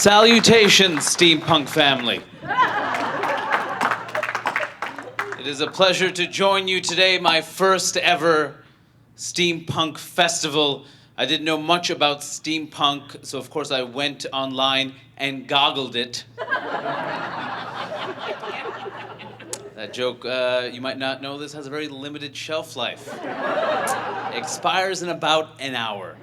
Salutations, steampunk family. It is a pleasure to join you today, my first ever steampunk festival. I didn't know much about steampunk, so of course I went online and goggled it. That joke, you might not know this, has a very limited shelf life. Expires in about an hour.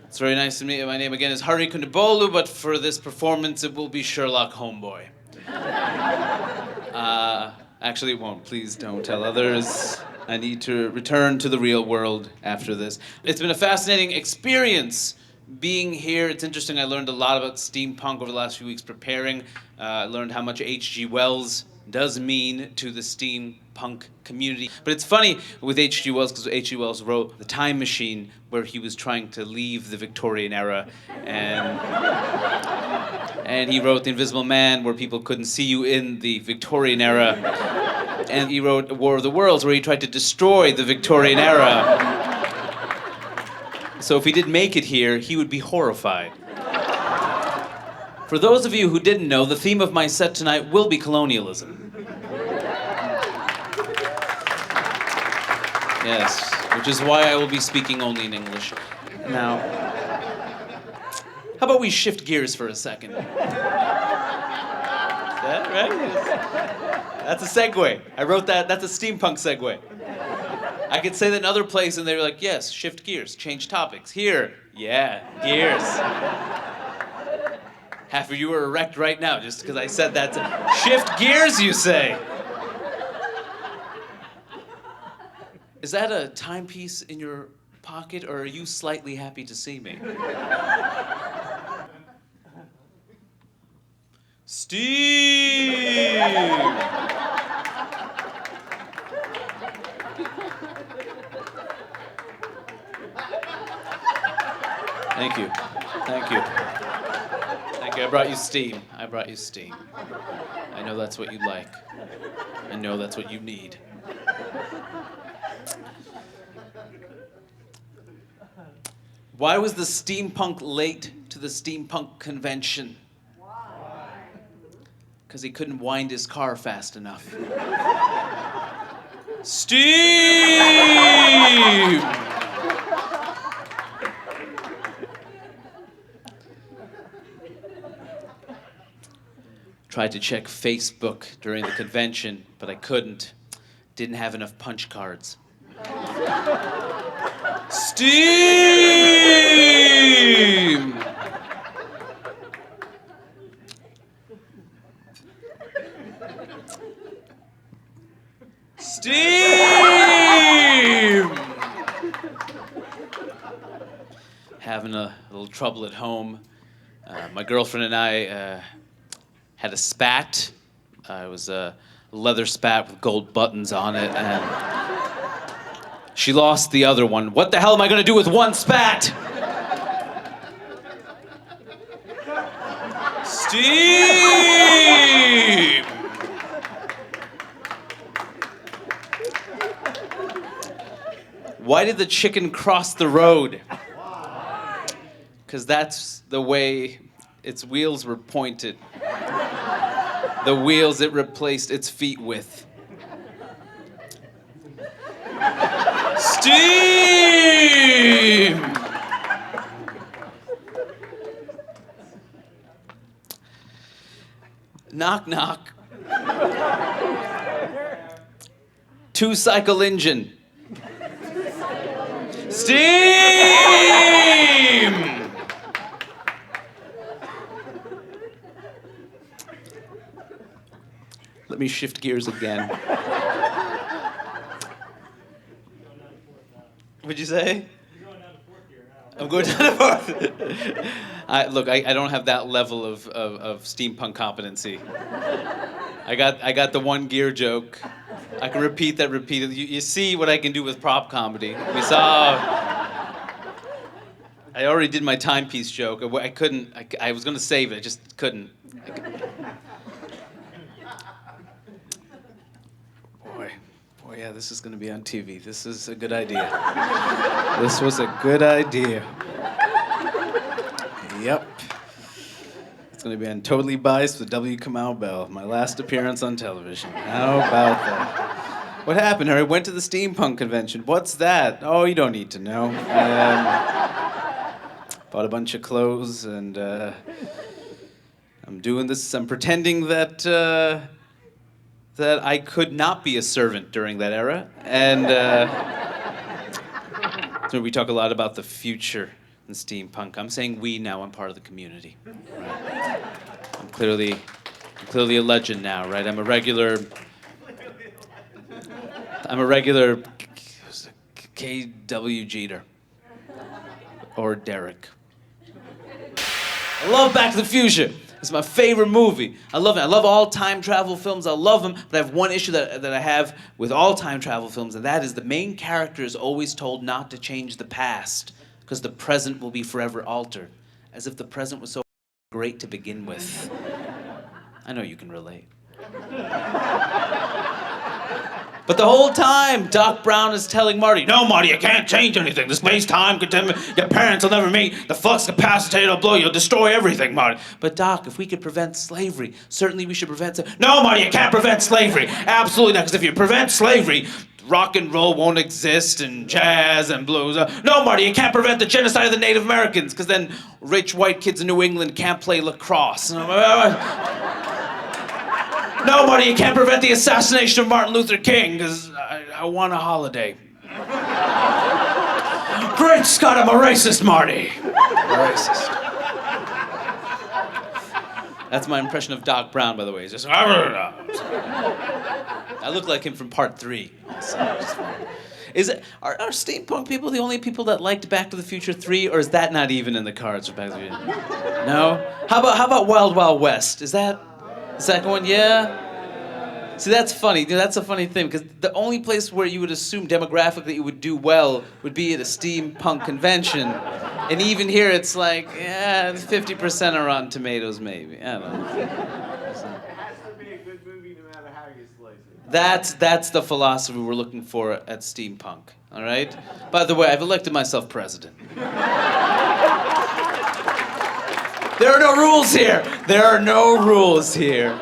It's very nice to meet you. My name again is Kondabolu, but for this performance it will be Sherlock Homeboy. Actually it won't. Please don't tell others. I need to return to the real world after this. It's been a fascinating experience being here. It's interesting. I learned a lot about steampunk over the last few weeks preparing. I learned how much H.G. Wells does mean to the steampunk community. But it's funny with H.G. Wells because H.G. Wells wrote The Time Machine, where he was trying to leave the Victorian era, and he wrote The Invisible Man, where people couldn't see you in the Victorian era, and he wrote War of the Worlds, where he tried to destroy the Victorian era. So if he did make it here, he would be horrified. For those of you who didn't know, the theme of my set tonight will be colonialism. Yes, which is why I will be speaking only in English. Now, how about we shift gears for a second? Is that right? That's a segue. I wrote that. That's a steampunk segue. I could say that in other places, and they were like, yes, shift gears, change topics. Here, yeah, gears. Half of you are erect right now just because I said that. Shift gears, you say. Is that a timepiece in your pocket, or are you slightly happy to see me? Steve! Thank you. Thank you. Thank you. I brought you steam. I brought you steam. I know that's what you like. I know that's what you need. Why was the steampunk late to the steampunk convention? Why? Because he couldn't wind his car fast enough. Steam! Tried to check Facebook during the convention, but I couldn't. Didn't have enough punch cards. Steam! Steam! Having a little trouble at home. My girlfriend and I had a spat. It was a leather spat with gold buttons on it, and she lost the other one. What the hell am I gonna do with one spat? Steam! Why did the chicken cross the road? Because that's the way its wheels were pointed. The wheels it replaced its feet with. Steam! Knock, knock. Two-cycle engine. Steam! Let me shift gears again. What'd you say? You're going down to fourth gear now. I'm going down to fourth. Look, I don't have that level of steampunk competency. I got the one gear joke. I can repeat that repeatedly. You see what I can do with prop comedy. We saw. I already did my timepiece joke. I couldn't. I was going to save it. I just couldn't. Boy, yeah, this is going to be on TV. This is a good idea. This was a good idea. Yep. going to be on Totally Biased with W. Kamau Bell, my last appearance on television. How about that? What happened, Harry? Went to the steampunk convention. What's that? Oh, you don't need to know. Bought a bunch of clothes, and I'm doing this. I'm pretending that that I could not be a servant during that era, and so we talk a lot about the future in steampunk. I'm saying we now. I'm part of the community. Right? I'm clearly a legend now, right? I'm a regular K.W. Jeter or Derek. I love Back to the Future. It's my favorite movie. I love it. I love all time travel films. I love them, but I have one issue that I have with all time travel films, and that is the main character is always told not to change the past because the present will be forever altered, as if the present was so great to begin with. I know you can relate. But the whole time, Doc Brown is telling Marty, no, Marty, you can't change anything. The space-time continuum, your parents will never meet. The flux capacitor will blow you. You'll destroy everything, Marty. But Doc, if we could prevent slavery, certainly we should prevent... No, Marty, you can't prevent slavery. Absolutely not, because if you prevent slavery, rock and roll won't exist, and jazz and blues. No, Marty, you can't prevent the genocide of the Native Americans, because then rich white kids in New England can't play lacrosse. No, Marty, you can't prevent the assassination of Martin Luther King, because I want a holiday. Great Scott, I'm a racist, Marty. A racist. That's my impression of Doc Brown, by the way. He's just... I look like him from part 3. Are steampunk people the only people that liked Back to the Future 3, or is that not even in the cards for Back to the Future? No? How about Wild Wild West? Is that going? Yeah? See, that's funny. That's a funny thing, because the only place where you would assume demographically you would do well would be at a steampunk convention. And even here, it's like, yeah, 50% are on tomatoes, maybe. I don't know. It has to be a good movie no matter how you slice it. That's the philosophy we're looking for at steampunk, all right? By the way, I've elected myself president. There are no rules here. There are no rules here.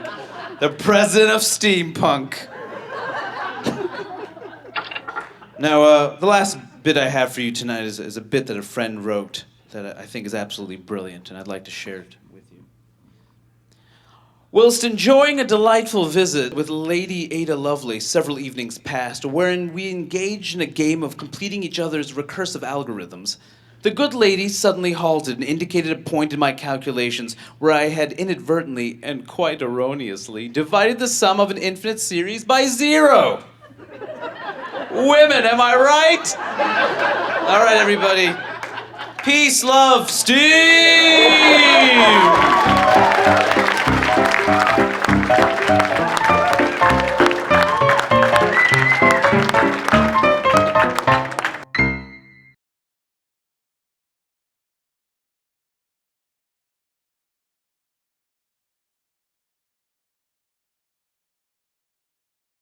The president of steampunk. Now, the last bit I have for you tonight is a bit that a friend wrote that I think is absolutely brilliant, and I'd like to share it with you. Whilst enjoying a delightful visit with Lady Ada Lovelace several evenings past, wherein we engaged in a game of completing each other's recursive algorithms, the good lady suddenly halted and indicated a point in my calculations where I had inadvertently, and quite erroneously, divided the sum of an infinite series by 0. Women, am I right? All right, everybody. Peace, love, Steve!